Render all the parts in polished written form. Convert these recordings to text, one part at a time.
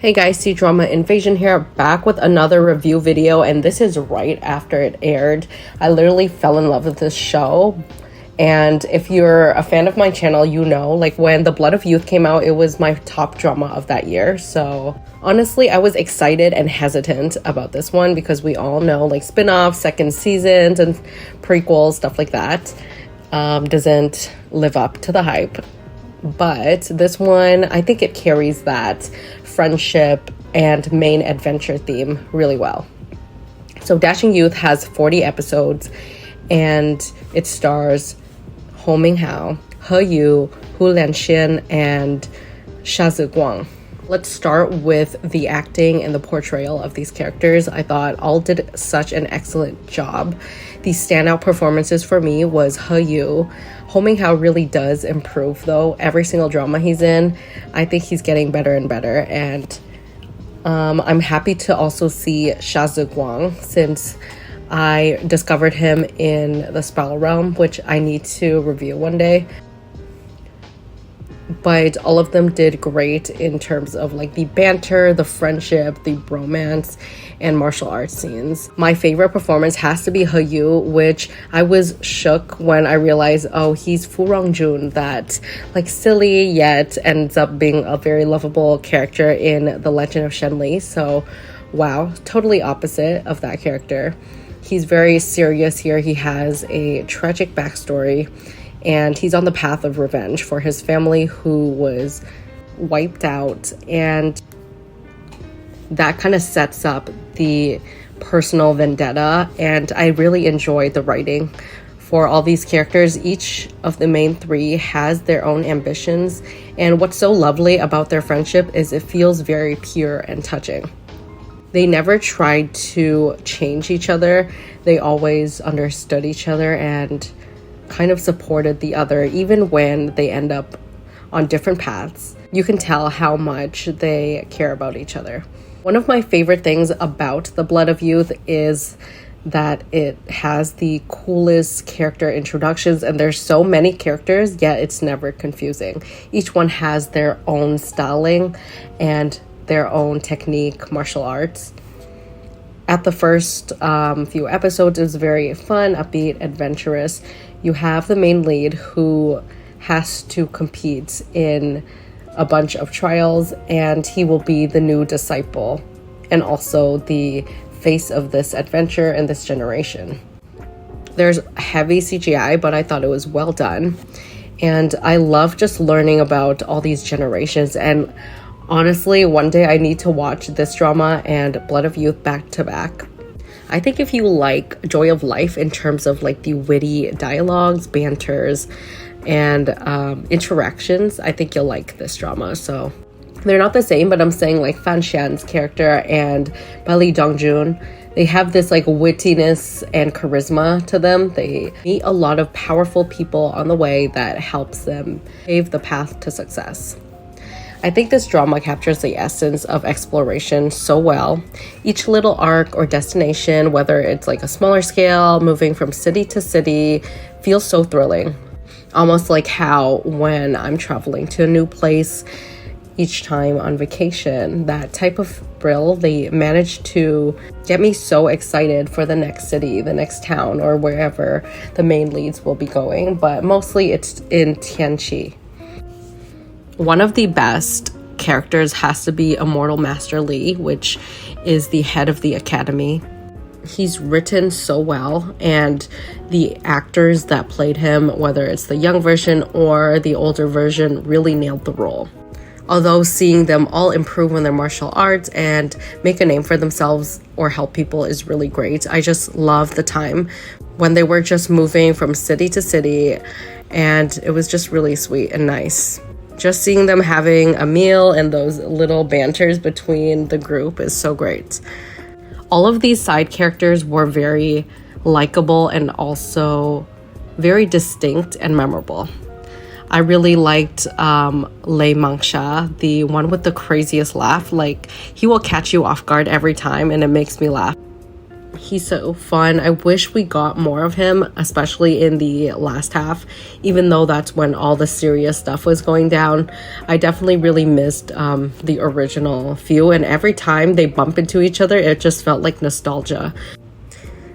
Hey guys, Cdrama Invasion here, back with another review video, and this is right after it aired. I literally fell in love with this show, and if you're a fan of my channel, you know, like when The Blood of Youth came out, it was my top drama of that year. So honestly, I was excited and hesitant about this one because we all know like spin-offs, second seasons, and prequels, stuff like that, doesn't live up to the hype. But this one, I think it carries that friendship and main adventure theme really well. So Dashing Youth has 40 episodes and it stars Ho Minghao, He Yu, Hu Lianxian, and Sha Ziguang. Let's start with the acting and the portrayal of these characters. I thought all did such an excellent job. The standout performances for me was He Yu. Ho Minghao really does improve though. Every single drama he's in, I think he's getting better and better. And I'm happy to also see Sha Ziguang since I discovered him in the Spiral Realm, which I need to review one day. But all of them did great in terms of like the banter, the friendship, the romance, and martial arts scenes. My favorite performance has to be He Yu, which I was shook when I realized, oh, he's Fu Rongjun, that like silly yet ends up being a very lovable character in The Legend of Shenli. So wow, totally opposite of that character. He's very serious here. He has a tragic backstory, and he's on the path of revenge for his family who was wiped out. And that kind of sets up the personal vendetta. And I really enjoyed the writing for all these characters. Each of the main three has their own ambitions. And what's so lovely about their friendship is it feels very pure and touching. They never tried to change each other. They always understood each other and kind of supported the other, even when they end up on different paths. You can tell how much they care about each other. One of my favorite things about The Blood of Youth is that it has the coolest character introductions, and there's so many characters, yet it's never confusing. Each one has their own styling and their own technique, martial arts. At the first few episodes, it was very fun, upbeat, adventurous. You have the main lead who has to compete in a bunch of trials, and he will be the new disciple and also the face of this adventure and this generation. There's heavy CGI, but I thought it was well done. And I love just learning about all these generations. And honestly, one day I need to watch this drama and Blood of Youth back to back. I think if you like Joy of Life in terms of like the witty dialogues, banters, and interactions, I think you'll like this drama. So they're not the same, but I'm saying like Fan Xian's character and Bali Dongjun, they have this like wittiness and charisma to them. They meet a lot of powerful people on the way that helps them pave the path to success. I think this drama captures the essence of exploration so well. Each little arc or destination, whether it's like a smaller scale, moving from city to city, feels so thrilling. Almost like how when I'm traveling to a new place each time on vacation, that type of thrill, they manage to get me so excited for the next city, the next town, or wherever the main leads will be going. But mostly it's in Tianqi. One of the best characters has to be Immortal Master Li, which is the head of the academy. He's written so well, and the actors that played him, whether it's the young version or the older version, really nailed the role. Although seeing them all improve in their martial arts and make a name for themselves or help people is really great. I just love the time when they were just moving from city to city, and it was just really sweet and nice. Just seeing them having a meal and those little banters between the group is so great. All of these side characters were very likable and also very distinct and memorable. I really liked Lei Mangsha, the one with the craziest laugh. Like, he will catch you off guard every time and it makes me laugh. He's so fun. I wish we got more of him, especially in the last half, even though that's when all the serious stuff was going down. I definitely really missed the original few, and every time they bump into each other, it just felt like nostalgia.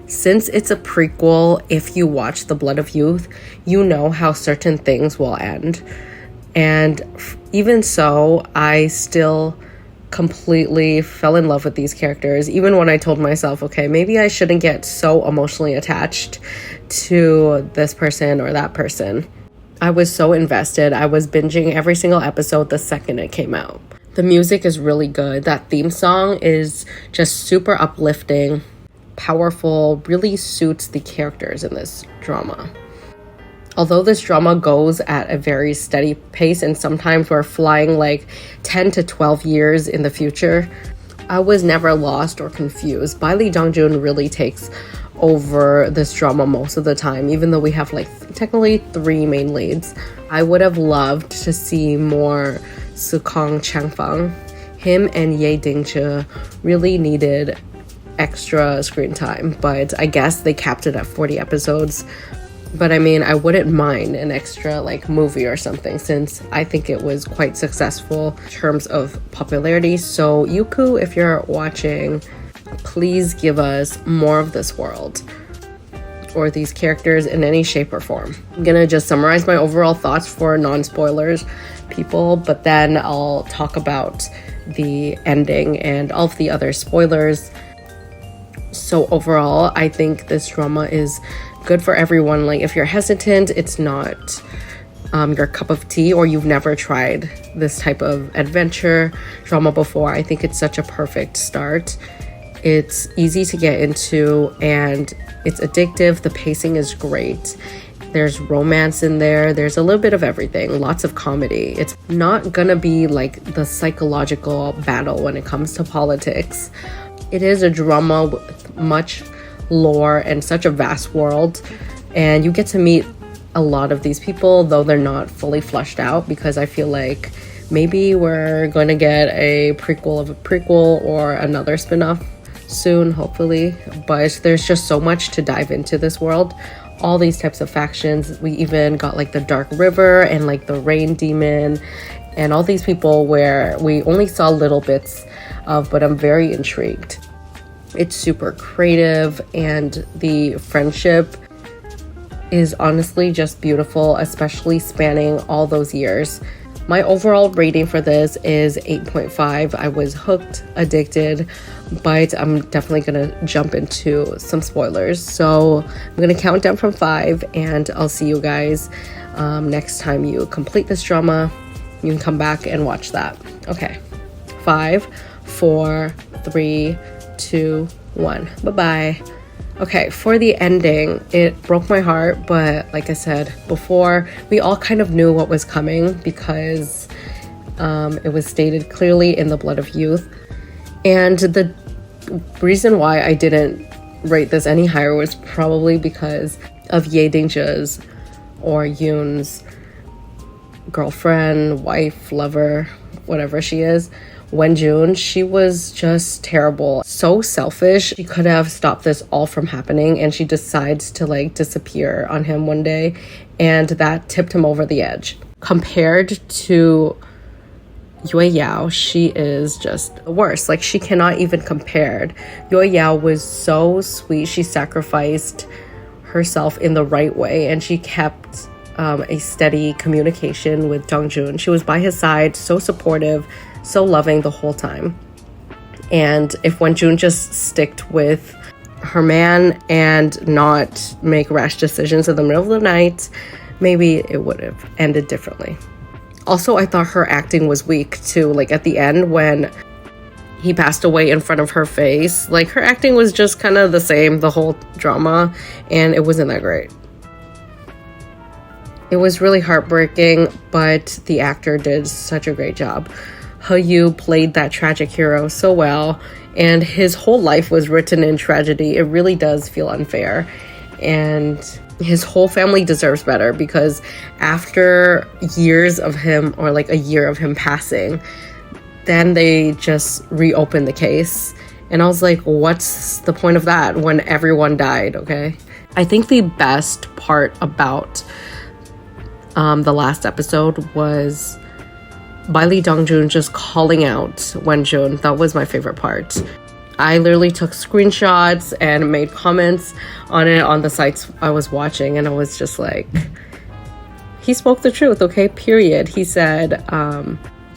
Since it's a prequel, if you watch The Blood of Youth, you know how certain things will end. And even so, I still completely fell in love with these characters, even when I told myself, okay, maybe I shouldn't get so emotionally attached to this person or that person. I was so invested. I was binging every single episode the second it came out. The music is really good. That theme song is just super uplifting, powerful, really suits the characters in this drama. Although this drama goes at a very steady pace and sometimes we're flying like 10 to 12 years in the future, I was never lost or confused. Bailey Dongjun really takes over this drama most of the time, even though we have like technically 3 main leads. I would have loved to see more Sukong Changfang. Him and Ye Dingzhe really needed extra screen time, but I guess they capped it at 40 episodes. But I mean, I wouldn't mind an extra like movie or something, since I think it was quite successful in terms of popularity. So Youku, if you're watching, please give us more of this world or these characters in any shape or form. I'm gonna just summarize my overall thoughts for non-spoilers people, but then I'll talk about the ending and all of the other spoilers. So overall, I think this drama is good for everyone. Like if you're hesitant, it's not your cup of tea, or you've never tried this type of adventure drama before, I think it's such a perfect start. It's easy to get into and it's addictive. The pacing is great. There's romance in there. There's a little bit of everything. Lots of comedy. It's not gonna be like the psychological battle when it comes to politics. It is a drama with much lore and such a vast world, and you get to meet a lot of these people, though they're not fully fleshed out, because I feel like maybe we're going to get a prequel of a prequel or another spin-off soon, hopefully. But there's just so much to dive into this world, all these types of factions. We even got like the Dark River and like the Rain Demon and all these people where we only saw little bits of, but I'm very intrigued. It's super creative, and the friendship is honestly just beautiful, especially spanning all those years. My overall rating for this is 8.5. I was hooked, addicted, but I'm definitely gonna jump into some spoilers. So I'm gonna count down from 5, and I'll see you guys next time you complete this drama. You can come back and watch that. Okay, 5, 4, 3, 2, 1. Bye-bye. Okay, for the ending, it broke my heart, but like I said before, we all kind of knew what was coming because it was stated clearly in The Blood of Youth. And the reason why I didn't rate this any higher was probably because of Ye Dingzhe's or Yoon's girlfriend, wife, lover, whatever she is. Wenjun, she was just terrible, so selfish. She could have stopped this all from happening, and she decides to like disappear on him one day, and that tipped him over the edge. Compared to Yue Yao, she is just the worst. Like, she cannot even compare. Yue Yao was so sweet. She sacrificed herself in the right way, and she kept a steady communication with Dongjun. She was by his side, so supportive, so loving the whole time. And if Wenjun just sticked with her man and not make rash decisions in the middle of the night, maybe it would have ended differently. Also, I thought her acting was weak too. Like at the end when he passed away in front of her face, like her acting was just kind of the same the whole drama, and it wasn't that great. It was really heartbreaking, but the actor did such a great job. Yu played that tragic hero so well, and his whole life was written in tragedy. It really does feel unfair, and his whole family deserves better, because after years of him, or like a year of him passing, then they just reopened the case, And I was like, what's the point of that when everyone died, okay? I think the best part about the last episode was Bailey Dongjun just calling out Wenjun. That was my favorite part. I literally took screenshots and made comments on it on the sites I was watching, and I was just like, he spoke the truth, okay, period. He said,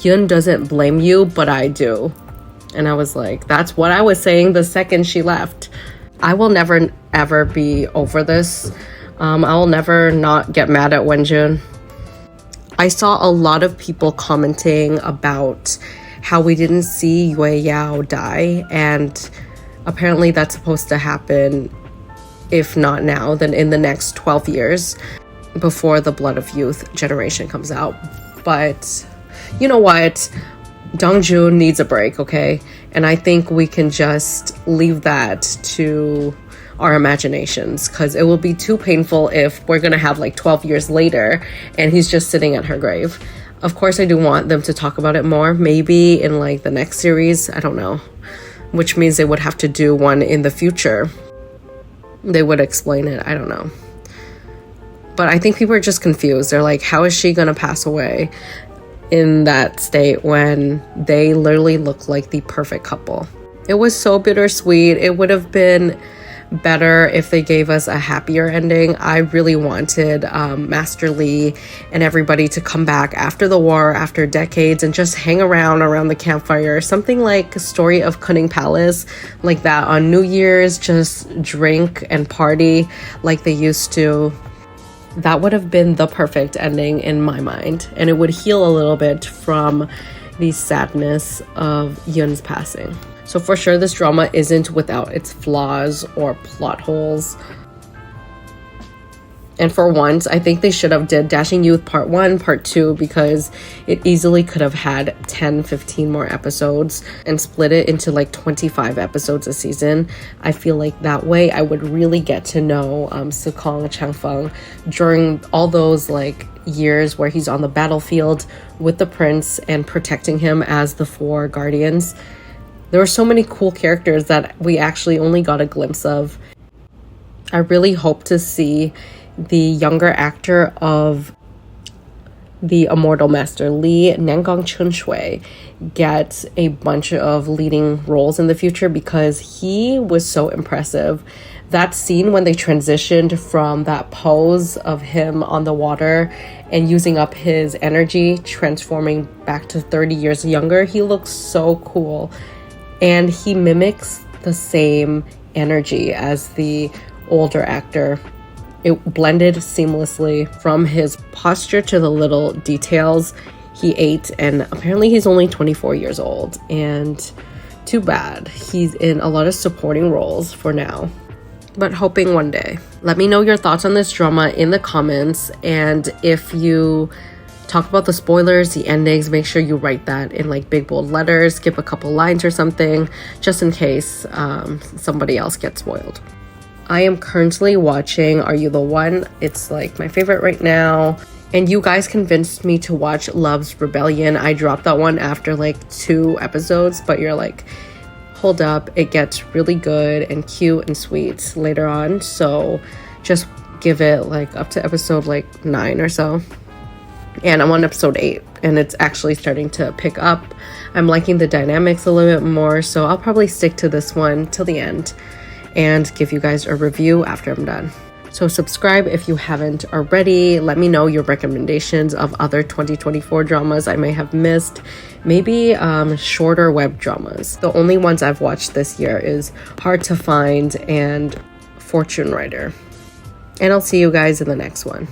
Yun doesn't blame you, but I do. And I was like, that's what I was saying the second she left. I will never, ever be over this. I will never not get mad at Wenjun. I saw a lot of people commenting about how we didn't see Yue Yao die, and apparently that's supposed to happen, if not now, then in the next 12 years before the Blood of Youth generation comes out. But you know what? Dongjun needs a break, okay? And I think we can just leave that to our imaginations, because it will be too painful if we're gonna have like 12 years later and he's just sitting at her grave. Of course, I do want them to talk about it more, maybe in like the next series, I don't know, which means they would have to do one in the future. They would explain it, I don't know. But I think people are just confused. They're like, how is she gonna pass away in that state when they literally look like the perfect couple? It was so bittersweet. It would have been better if they gave us a happier ending. I really wanted Master Lee and everybody to come back after the war, after decades, and just hang around the campfire. Something like a story of Cunning Palace, like that on New Year's, just drink and party like they used to. That would have been the perfect ending in my mind, and it would heal a little bit from the sadness of Yun's passing. So for sure, this drama isn't without its flaws or plot holes. And for once, I think they should have did Dashing Youth Part 1, Part 2, because it easily could have had 10, 15 more episodes and split it into like 25 episodes a season. I feel like that way I would really get to know Sekong Changfeng during all those like years where he's on the battlefield with the prince and protecting him as the four guardians. There were so many cool characters that we actually only got a glimpse of. I really hope to see the younger actor of the Immortal Master Lee, Nangang Chunshui, get a bunch of leading roles in the future, because he was so impressive. That scene when they transitioned from that pose of him on the water and using up his energy, transforming back to 30 years younger, he looks so cool. And he mimics the same energy as the older actor. It blended seamlessly from his posture to the little details he ate, and apparently he's only 24 years old, and too bad. He's in a lot of supporting roles for now, but hoping one day. Let me know your thoughts on this drama in the comments, and if you talk about the spoilers, the endings, make sure you write that in like big bold letters, skip a couple lines or something, just in case somebody else gets spoiled. I am currently watching Are You the One? It's like my favorite right now. And you guys convinced me to watch Love's Rebellion. I dropped that one after like 2 episodes, but you're like, hold up, it gets really good and cute and sweet later on. So just give it like up to episode like 9 or so. And I'm on episode 8, and it's actually starting to pick up. I'm liking the dynamics a little bit more, so I'll probably stick to this one till the end and give you guys a review after I'm done. So subscribe if you haven't already. Let me know your recommendations of other 2024 dramas I may have missed. Maybe shorter web dramas. The only ones I've watched this year is Hard to Find and Fortune Writer. And I'll see you guys in the next one.